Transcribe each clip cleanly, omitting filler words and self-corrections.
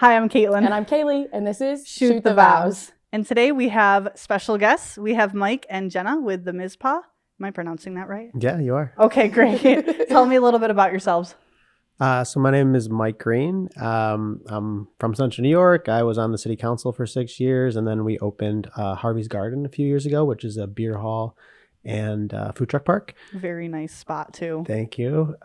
Hi, I'm Caitlin. And I'm Kaylee, and this is Shoot the Vows. And today we have special guests. We have Mike and Jenna with the Mizpah. Am I pronouncing that right? Yeah, you are. Okay, great. Tell me a little bit about yourselves. So my name is Mike Green. I'm from Central New York. I was on the city council for 6 years, and then we opened Harvey's Garden a few years ago, which is a beer hall and food truck park. Very nice spot, too. Thank you.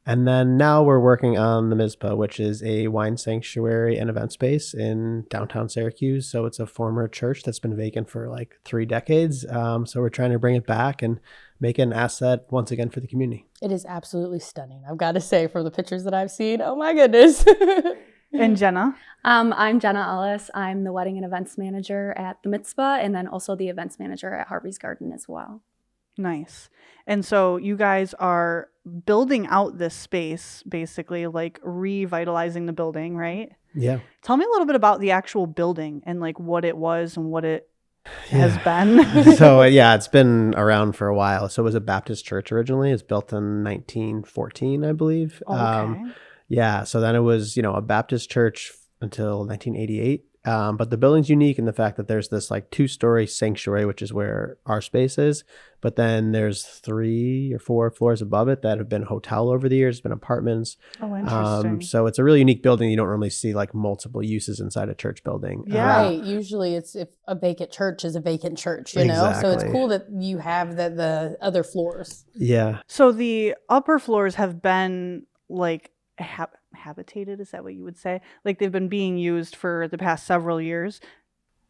And then now we're working on the Mizpah, which is a wine sanctuary and event space in downtown Syracuse. So it's a former church that's been vacant for like 3 decades. So we're trying to bring it back and make it an asset once again for the community. It is absolutely stunning. I've got to say, from the pictures that I've seen, oh my goodness. And Jenna? I'm Jenna Ellis. I'm the wedding and events manager at the Mizpah, and then also the events manager at Harvey's Garden as well. Nice. And so you guys are building out this space, basically like revitalizing the building, right? Yeah. Tell me a little bit about the actual building and like what it was and what it has been. So it's been around for a while. So it was a Baptist church originally. It's built in 1914, I believe. Okay. So then it was, a Baptist church until 1988. But the building's unique in the fact that there's this like 2-story sanctuary, which is where our space is. But then there's 3 or 4 floors above it that have been hotel over the years, been apartments. Oh, interesting. So it's a really unique building. You don't normally see like multiple uses inside a church building. Yeah. Right. Usually it's if a vacant church is a vacant church, you know? So it's Exactly. cool that you have the other floors. Yeah. So the upper floors have been like habitated, is that what you would say? Like they've been being used for the past several years.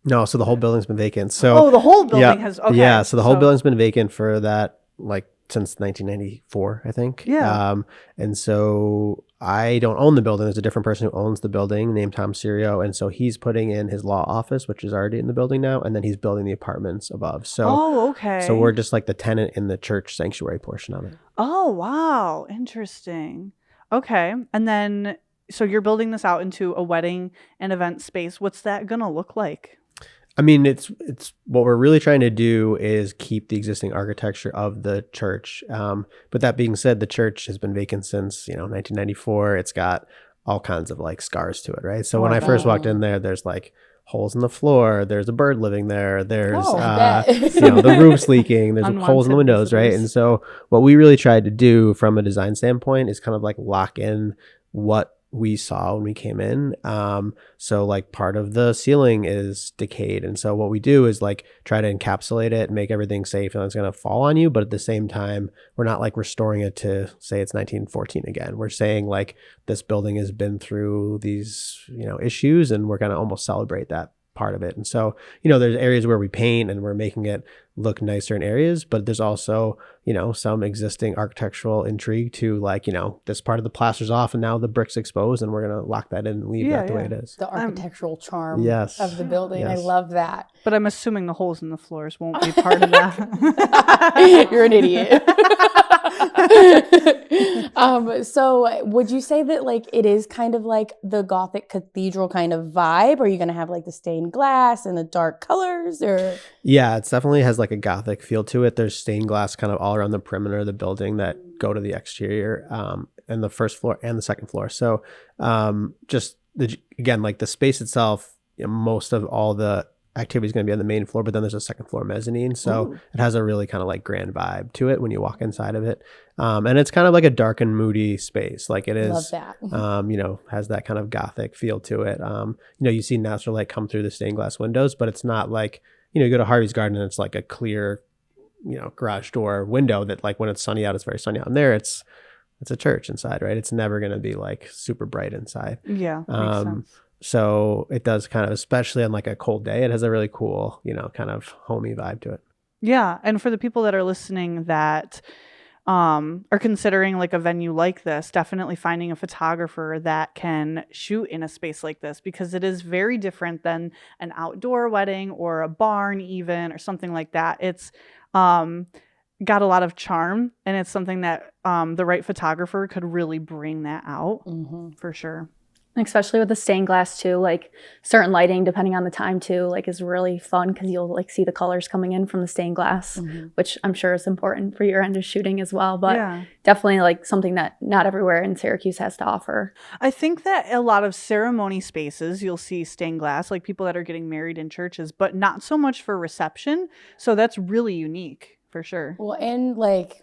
No, so the whole building's been vacant. So the whole building has. Okay. Yeah, so the whole building's been vacant for that like since 1994, I think. Yeah. And so I don't own the building. There's a different person who owns the building named Tom Sirio, and so he's putting in his law office, which is already in the building now, and then he's building the apartments above. So okay. So we're just like the tenant in the church sanctuary portion of it. Oh, wow. Interesting. Okay. And then, so you're building this out into a wedding and event space. What's that going to look like? I mean, it's what we're really trying to do is keep the existing architecture of the church. But that being said, the church has been vacant since, 1994. It's got all kinds of like scars to it, right? So when I first walked in there, there's like holes in the floor. There's a bird living there. There's, the roof's leaking. There's holes in the windows, right? And so what we really tried to do from a design standpoint is kind of like lock in what we saw when we came in. So like part of the ceiling is decayed. And so what we do is like try to encapsulate it and make everything safe and it's going to fall on you. But at the same time, we're not like restoring it to say it's 1914 again. We're saying like this building has been through these, issues and we're going to almost celebrate that part of it. And so, there's areas where we paint and we're making it look nicer in areas, but there's also, some existing architectural intrigue to like, this part of the plaster's off and now the brick's exposed and we're going to lock that in and leave that the way it is. The architectural charm Yes. of the building. Yes. I love that. But I'm assuming the holes in the floors won't be part of that. You're an idiot. So would you say that like it is kind of like the Gothic cathedral kind of vibe? Are you going to have like the stained glass and the dark colors or? Yeah, it definitely has like a Gothic feel to it. There's stained glass kind of all around the perimeter of the building that go to the exterior and the first floor and the second floor. So again, like the space itself, most of all the activity is going to be on the main floor, but then there's a second floor mezzanine. So it has a really kind of like grand vibe to it when you walk inside of it. And it's kind of like a dark and moody space. Like it is, love that. has that kind of Gothic feel to it. You see natural light come through the stained glass windows, but it's not like, you go to Harvey's Garden and it's like a clear, garage door window that like when it's sunny out, it's very sunny out. And there it's a church inside, right? It's never going to be like super bright inside. Yeah. Makes sense. So it does kind of, especially on like a cold day, it has a really cool, kind of homey vibe to it. Yeah. And for the people that are listening that are considering like a venue like this, definitely finding a photographer that can shoot in a space like this, because it is very different than an outdoor wedding or a barn even or something like that. It's got a lot of charm and it's something that the right photographer could really bring that out for sure. Especially with the stained glass too, like certain lighting, depending on the time too, like is really fun because you'll like see the colors coming in from the stained glass, which I'm sure is important for your end of shooting as well. But definitely like something that not everywhere in Syracuse has to offer. I think that a lot of ceremony spaces, you'll see stained glass, like people that are getting married in churches, but not so much for reception. So that's really unique for sure. Well, and like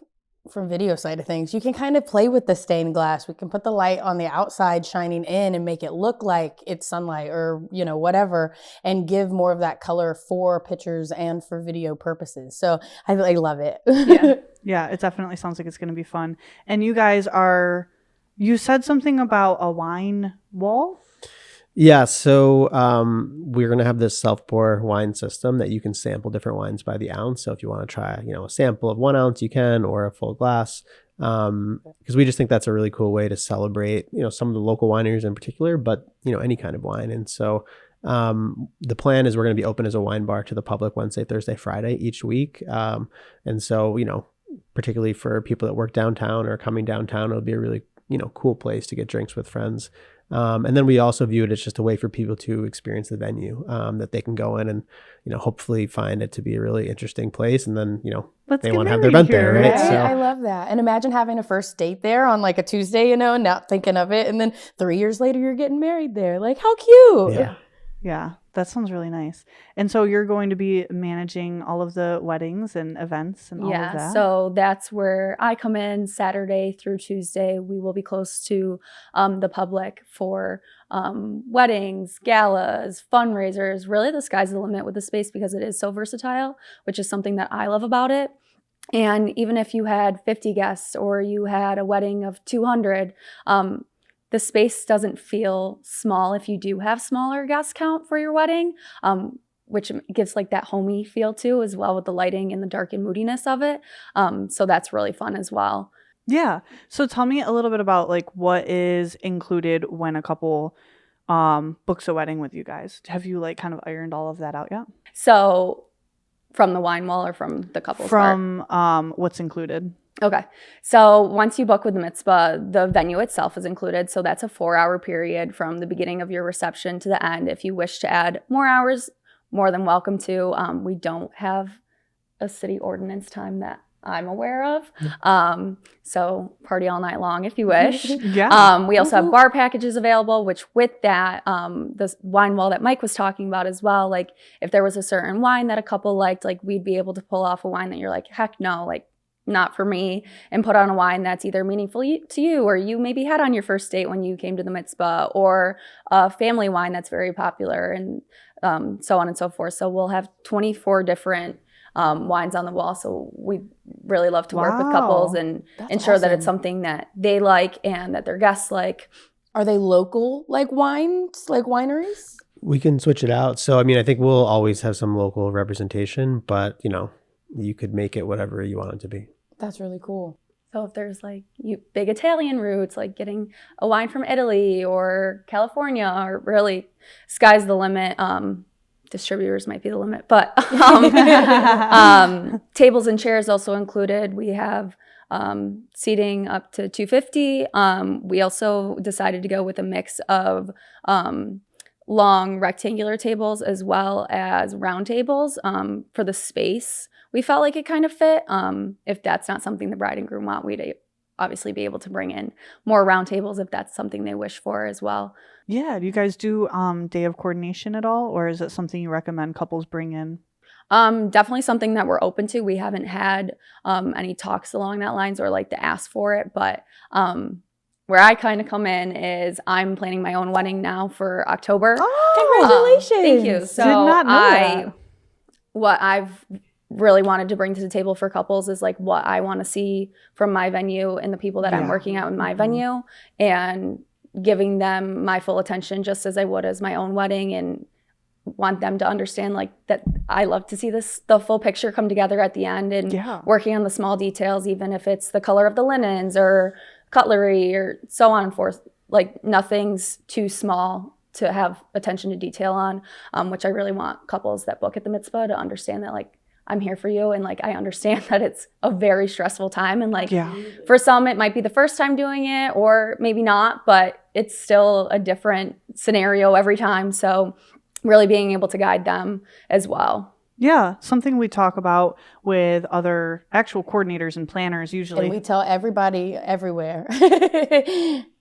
from video side of things, you can kind of play with the stained glass. We can put the light on the outside shining in and make it look like it's sunlight or, you know, whatever, and give more of that color for pictures and for video purposes. So I love it. Yeah, it definitely sounds like it's going to be fun. And you guys you said something about a wine wall? Yeah, so we're going to have this self-pour wine system that you can sample different wines by the ounce. So if you want to try, you know, a sample of 1 ounce, you can, or a full glass, because we just think that's a really cool way to celebrate, you know, some of the local wineries in particular, but, you know, any kind of wine. And so the plan is we're going to be open as a wine bar to the public Wednesday, Thursday, Friday each week. And so, you know, particularly for people that work downtown or coming downtown, it'll be a really, you know, cool place to get drinks with friends. And then we also view it as just a way for people to experience the venue, that they can go in and, you know, hopefully find it to be a really interesting place. And then, you know, they want to have their event there, right? Right? So I love that. And imagine having a first date there on like a Tuesday, you know, and not thinking of it. And then 3 years later, you're getting married there. Like, how cute. Yeah, that sounds really nice. And so you're going to be managing all of the weddings and events and all of that? Yeah, so that's where I come in Saturday through Tuesday. We will be close to the public for weddings, galas, fundraisers. Really, the sky's the limit with the space because it is so versatile, which is something that I love about it. And even if you had 50 guests or you had a wedding of 200, the space doesn't feel small if you do have smaller guest count for your wedding, which gives like that homey feel too, as well with the lighting and the dark and moodiness of it. So that's really fun as well. Yeah. So tell me a little bit about like what is included when a couple books a wedding with you guys. Have you like kind of ironed all of that out yet? So from the wine wall or from the couple's From what's included? Okay. So once you book with the Mizpah, the venue itself is included. So that's a 4-hour period from the beginning of your reception to the end. If you wish to add more hours, more than welcome to. We don't have a city ordinance time that I'm aware of. So party all night long if you wish. We also have bar packages available, which with that, the wine wall that Mike was talking about as well, like if there was a certain wine that a couple liked, like we'd be able to pull off a wine that you're like, heck no, like not for me, and put on a wine that's either meaningful to you or you maybe had on your first date when you came to the Mizpah, or a family wine that's very popular, and so on and so forth. So we'll have 24 different wines on the wall. So we really love to work with couples and ensure that it's something that they like and that their guests like. Are they local like wines, like wineries? We can switch it out. So, I mean, I think we'll always have some local representation, but, you know, you could make it whatever you want it to be. That's really cool. So if there's like big Italian roots, like getting a wine from Italy or California, or really sky's the limit. Distributors might be the limit, but tables and chairs also included. We have seating up to 250. We also decided to go with a mix of long rectangular tables as well as round tables for the space. We felt like it kind of fit. If that's not something the bride and groom want, we'd obviously be able to bring in more round tables if that's something they wish for as well. Yeah. Do you guys do day of coordination at all, or is it something you recommend couples bring in? Definitely something that we're open to. We haven't had any talks along that lines or like to ask for it, but where I kind of come in is I'm planning my own wedding now for October. Oh, congratulations. Thank you. So did not know that. What I've really wanted to bring to the table for couples is like what I want to see from my venue and the people that I'm working out in my venue, and giving them my full attention just as I would as my own wedding, and want them to understand like that I love to see the full picture come together at the end, and working on the small details, even if it's the color of the linens or cutlery or so on and forth. Like nothing's too small to have attention to detail on, which I really want couples that book at the Mizpah to understand that like I'm here for you. And like, I understand that it's a very stressful time. And like, Yeah. for some, it might be the first time doing it or maybe not, but it's still a different scenario every time. So really being able to guide them as well. Yeah, something we talk about with other actual coordinators and planners usually. And we tell everybody everywhere.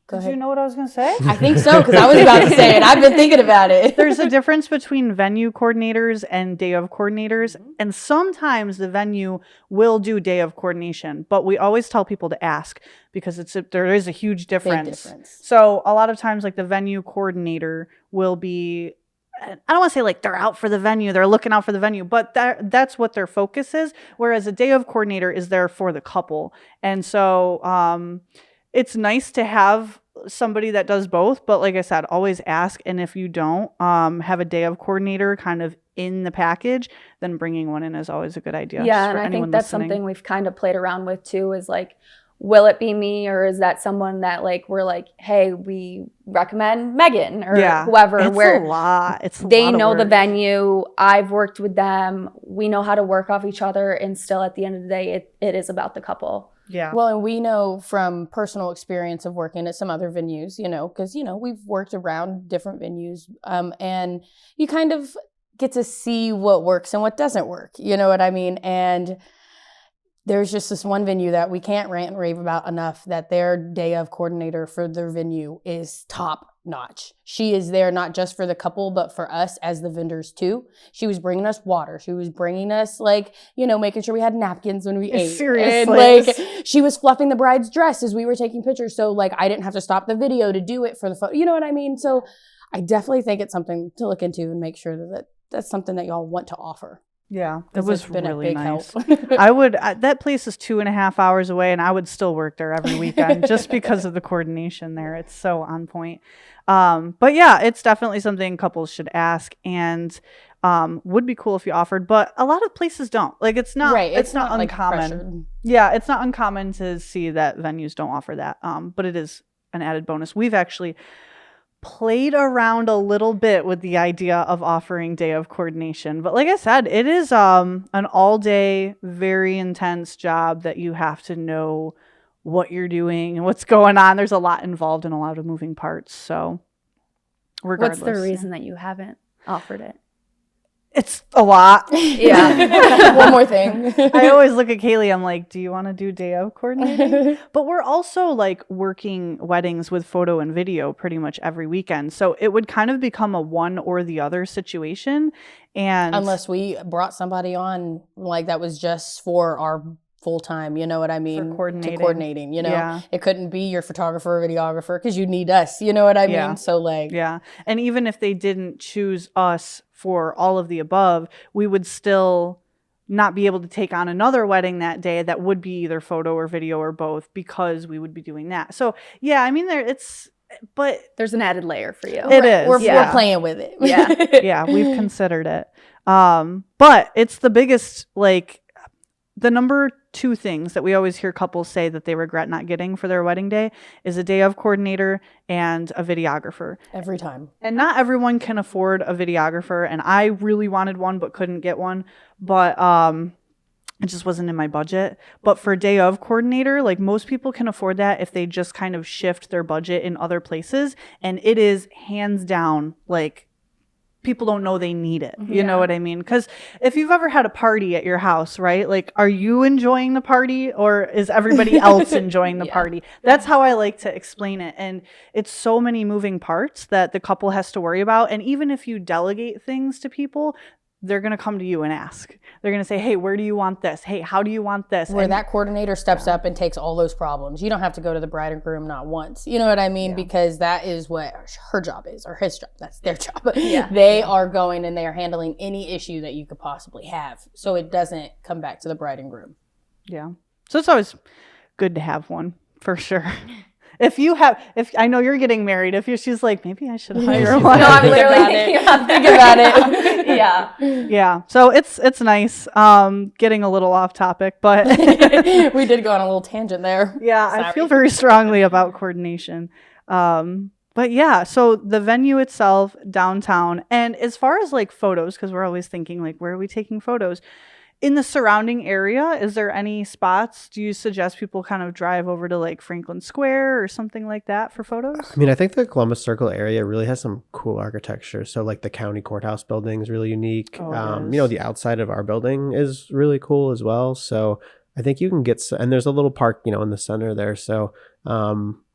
Did you know what I was going to say? I think so, because I was about to say it. I've been thinking about it. There's a difference between venue coordinators and day of coordinators. And sometimes the venue will do day of coordination, but we always tell people to ask because there is a huge difference. Big difference. So a lot of times like the venue coordinator will be, I don't want to say like they're out for the venue, they're looking out for the venue, but that's what their focus is. Whereas a day of coordinator is there for the couple. And so it's nice to have somebody that does both. But like I said, always ask. And if you don't have a day of coordinator kind of in the package, then bringing one in is always a good idea. Yeah, and I think that's something we've kind of played around with too is like, will it be me or is that someone that like we're like, hey, we recommend Megan or whoever? It's where a lot. They know the venue. I've worked with them. We know how to work off each other. And still at the end of the day, it is about the couple. Yeah. Well, and we know from personal experience of working at some other venues, because, we've worked around different venues and you kind of get to see what works and what doesn't work. You know what I mean? And there's just this one venue that we can't rant and rave about enough that their day of coordinator for their venue is top notch. She is there not just for the couple, but for us as the vendors too. She was bringing us water. She was bringing us making sure we had napkins when we ate. Seriously. And she was fluffing the bride's dress as we were taking pictures. So I didn't have to stop the video to do it for the photo. You know what I mean? So I definitely think it's something to look into and make sure that that's something that y'all want to offer. Yeah, it was really nice. Help. I would, that place is 2.5 hours away and I would still work there every weekend just because of the coordination there. It's so on point. But yeah, it's definitely something couples should ask and would be cool if you offered, but a lot of places don't. Like it's not, right. It's not uncommon. Pressured. Yeah, it's not uncommon to see that venues don't offer that. But it is an added bonus. We've actually played around a little bit with the idea of offering day of coordination. But like I said, it is an all-day, very intense job that you have to know what you're doing and what's going on. There's a lot involved and a lot of moving parts. So regardless. What's the reason that you haven't offered it? It's a lot. Yeah. One more thing. I always look at Kaylee. I'm like, do you want to do day of coordinating? But we're also like working weddings with photo and video pretty much every weekend. So it would kind of become a one or the other situation. And unless we brought somebody on that was just for our full time, you know what I mean? For coordinating. Yeah. It couldn't be your photographer or videographer because you need us, you know what I mean? So yeah. And even if they didn't choose us for all of the above, we would still not be able to take on another wedding that day that would be either photo or video or both because we would be doing that. So yeah, I mean but there's an added layer for you. It is. We're playing with it. Yeah. Yeah, we've considered it. But it's the biggest, the number 2 things that we always hear couples say that they regret not getting for their wedding day is a day of coordinator and a videographer. Every time. And not everyone can afford a videographer. And I really wanted one, but couldn't get one. But it just wasn't in my budget. But for day of coordinator, most people can afford that if they just kind of shift their budget in other places. And it is hands down, people don't know they need it. You know what I mean? Because if you've ever had a party at your house, right? Are you enjoying the party or is everybody else enjoying the party? That's how I like to explain it. And it's so many moving parts that the couple has to worry about. And even if you delegate things to people, they're going to come to you and ask. They're going to say, hey, where do you want this? Hey, how do you want this? Where that coordinator steps up and takes all those problems. You don't have to go to the bride and groom not once. You know what I mean? Because that is what her job is, or his job. That's their job. They are going and they are handling any issue that you could possibly have. So it doesn't come back to the bride and groom. Yeah. So it's always good to have one, for sure. If I know you're getting married, she's like, maybe I should hire one. No, I'm literally thinking about it. Yeah. Yeah. So it's nice. Getting a little off topic, but we did go on a little tangent there. Yeah. Sorry. I feel very strongly about coordination. But yeah, so the venue itself, downtown, and as far as photos, because we're always thinking where are we taking photos? In the surrounding area, is there any spots? Do you suggest people kind of drive over to like Franklin Square or something like that for photos? I mean, I think the Columbus Circle area really has some cool architecture. So like the county courthouse building is really unique. Oh, it You know, is. the outside of our building is really cool as well. So I think you can get, and there's a little park, you know, in the center there. So,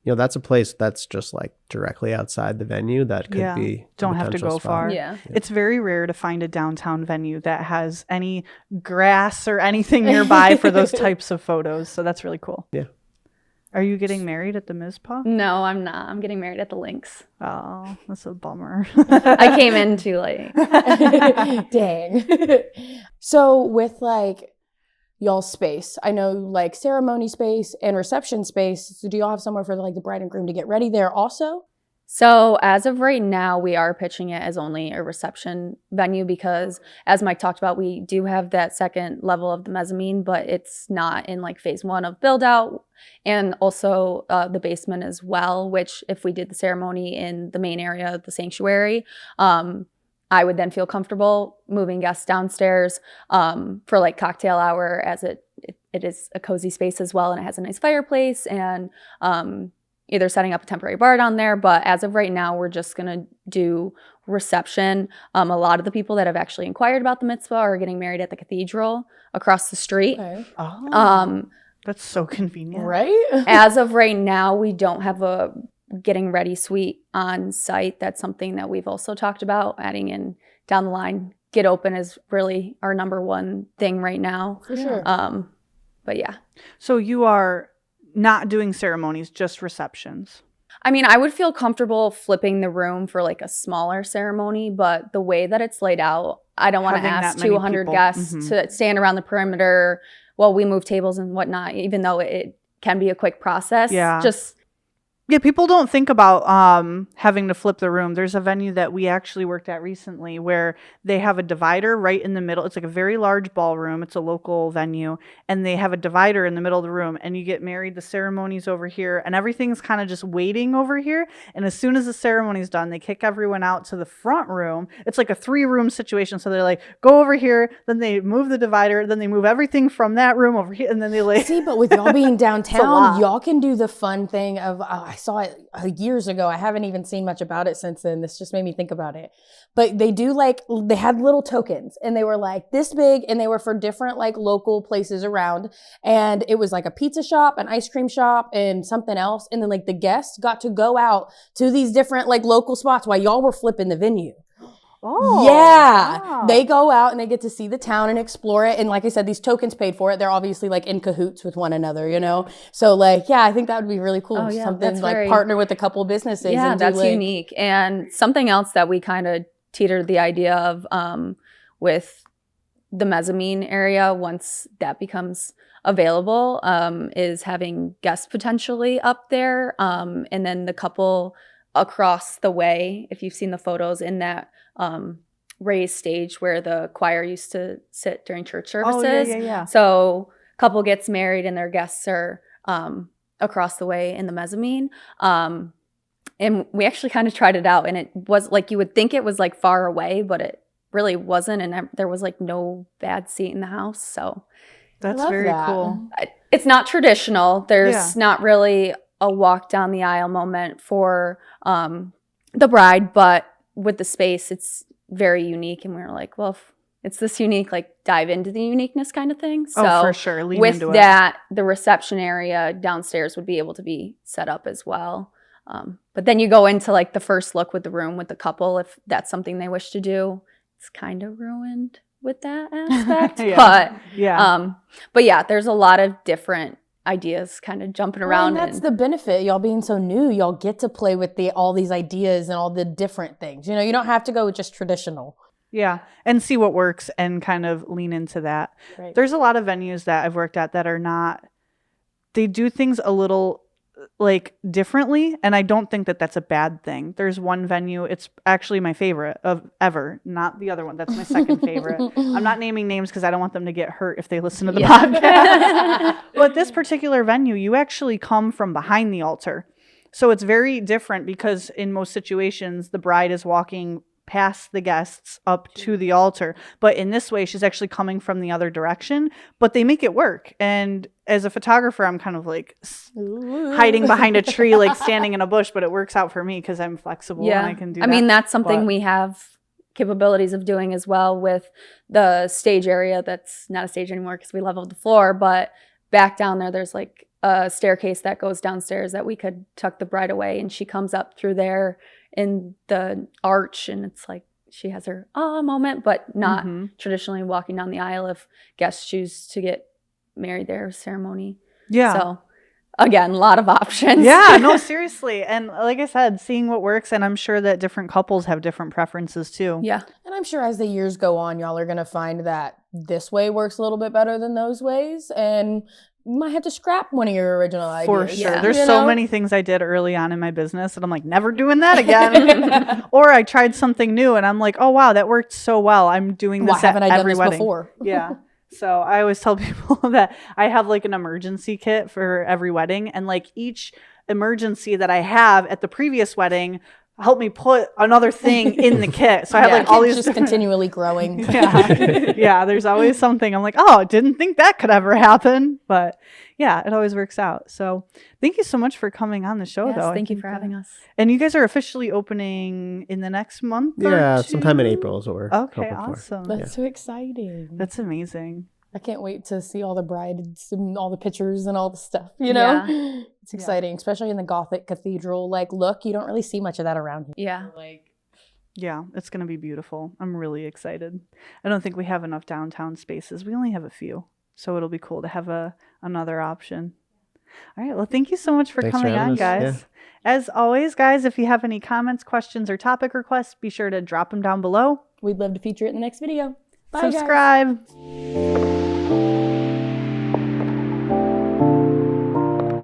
you know, that's a place that's just like directly outside the venue that could Yeah. be. a Don't have to potential go spot. far. Yeah. It's very rare to find a downtown venue that has any grass or anything nearby for those types of photos. So that's really cool. Yeah. Are you getting married at the Mizpah? No, I'm not. I'm getting married at the Lynx. Oh, that's a bummer. I came in too late. Dang. So with like y'all's space, I know like ceremony space and reception space. So do y'all have somewhere for like the bride and groom to get ready there also? So as of right now, we are pitching it as only a reception venue because, as Mike talked about, we do have that second level of the mezzanine, but it's not in like phase one of build out, and also the basement as well. Which, if we did the ceremony in the main area of the sanctuary, I would then feel comfortable moving guests downstairs for like cocktail hour, as it is a cozy space as well, and it has a nice fireplace and. Either setting up a temporary bar down there, but as of right now, we're just gonna do reception. A lot of the people that have actually inquired about the mitzvah are getting married at the cathedral across the street. Okay. Oh, that's so convenient. Right? As of right now, we don't have a getting ready suite on site. That's something that we've also talked about adding in down the line. Get open is really our number one thing right now. For sure. But yeah. So you are not doing ceremonies, just receptions. I mean, I would feel comfortable flipping the room for like a smaller ceremony, but the way that it's laid out, I don't want to Having ask that many 200 people. guests Mhm. to stand around the perimeter while we move tables and whatnot, even though it can be a quick process. Yeah. Just Yeah, people don't think about having to flip the room. There's a venue that we actually worked at recently where they have a divider right in the middle. It's like a very large ballroom. It's a local venue. And they have a divider in the middle of the room. And you get married, the ceremony's over here. And everything's kind of just waiting over here. And as soon as the ceremony's done, they kick everyone out to the front room. It's like a 3-room situation. So they're like, go over here. Then they move the divider. Then they move everything from that room over here. And then they like... See, but with y'all being lot. downtown, y'all can do the fun thing of, I saw it years ago. I haven't even seen much about it since then. This just made me think about it. But they do like, they had little tokens and they were like this big and they were for different like local places around. And it was like a pizza shop, an ice cream shop and something else. And then like the guests got to go out to these different like local spots while y'all were flipping the venue. Oh, Yeah. wow. They go out and they get to see the town and explore it. And like I said, these tokens paid for it. They're obviously like in cahoots with one another, you know? So like, yeah, I think that would be really cool. Oh, yeah, Something that's like very- partner with a couple businesses. yeah, and do, that's like, unique. And something else that we kind of teetered the idea of with the mezzanine area, once that becomes available, is having guests potentially up there. And then the couple across the way, if you've seen the photos in that raised stage where the choir used to sit during church services. Oh, yeah. So couple gets married and their guests are across the way in the mezzanine. And we actually kind of tried it out, and it was like, you would think it was like far away, but it really wasn't. And there was like no bad seat in the house. So That's love very that. cool. it's not traditional. There's Yeah. not really a walk down the aisle moment for the bride, but with the space, it's very unique. And we were like, well, if it's this unique, like dive into the uniqueness kind of thing. So Oh, for sure. Lean with into it. that, the reception area downstairs would be able to be set up as well. But then you go into like the first look with the room with the couple, if that's something they wish to do. It's kind of ruined with that aspect. Yeah. But yeah, there's a lot of different ideas kind of jumping Well, around. and that's the benefit. Y'all being so new, y'all get to play with all these ideas and all the different things. You know, you don't have to go with just traditional. Yeah. And see what works and kind of lean into that. Right. There's a lot of venues that I've worked at that are not, they do things a little like differently. And I don't think that that's a bad thing. There's one venue, it's actually my favorite of ever, not the other one. That's my second favorite. I'm not naming names because I don't want them to get hurt if they listen to the podcast. But this particular venue, you actually come from behind the altar. So it's very different because in most situations, the bride is walking past the guests up to the altar. But in this way, she's actually coming from the other direction, but they make it work. And as a photographer, I'm kind of like hiding behind a tree, like standing in a bush, but it works out for me because I'm flexible and I can do that. I mean, that's something we have capabilities of doing as well with the stage area. That's not a stage anymore because we leveled the floor, but back down there, there's like a staircase that goes downstairs that we could tuck the bride away, and she comes up through there in the arch, and it's like she has her moment, but not traditionally walking down the aisle if guests choose to get married there, ceremony. Yeah. So again, a lot of options. Yeah, no, seriously. And like I said, seeing what works, and I'm sure that different couples have different preferences too. Yeah. And I'm sure as the years go on, y'all are going to find that this way works a little bit better than those ways. And you might have to scrap one of your original ideas. For sure. Yeah. There's You so know? many things I did early on in my business and I'm like, never doing that again. Or I tried something new and I'm like, oh, wow, that worked so well. I'm doing this Why haven't at I done every this wedding. before? Yeah. So I always tell people that I have like an emergency kit for every wedding. And like each emergency that I have at the previous wedding helped me put another thing in the kit. So I have like all these just different- continually growing. yeah, there's always something. I'm like, oh, didn't think that could ever happen. But yeah, it always works out. So thank you so much for coming on the show, Yes, though. I thank you think for having us. And you guys are officially opening in the next month? Yeah, or sometime in two? April is what we're Okay, hoping for. awesome. That's so exciting. That's amazing. I can't wait to see all the brides and all the pictures and all the stuff, you know? It's exciting, especially in the Gothic cathedral like look. You don't really see much of that around here. Yeah. Yeah, it's going to be beautiful. I'm really excited. I don't think we have enough downtown spaces. We only have a few. So it'll be cool to have another option. All right. Well, thank you so much for Thanks for coming having on, us. guys. Yeah. As always, guys, if you have any comments, questions, or topic requests, be sure to drop them down below. We'd love to feature it in the next video. Bye, guys. Subscribe.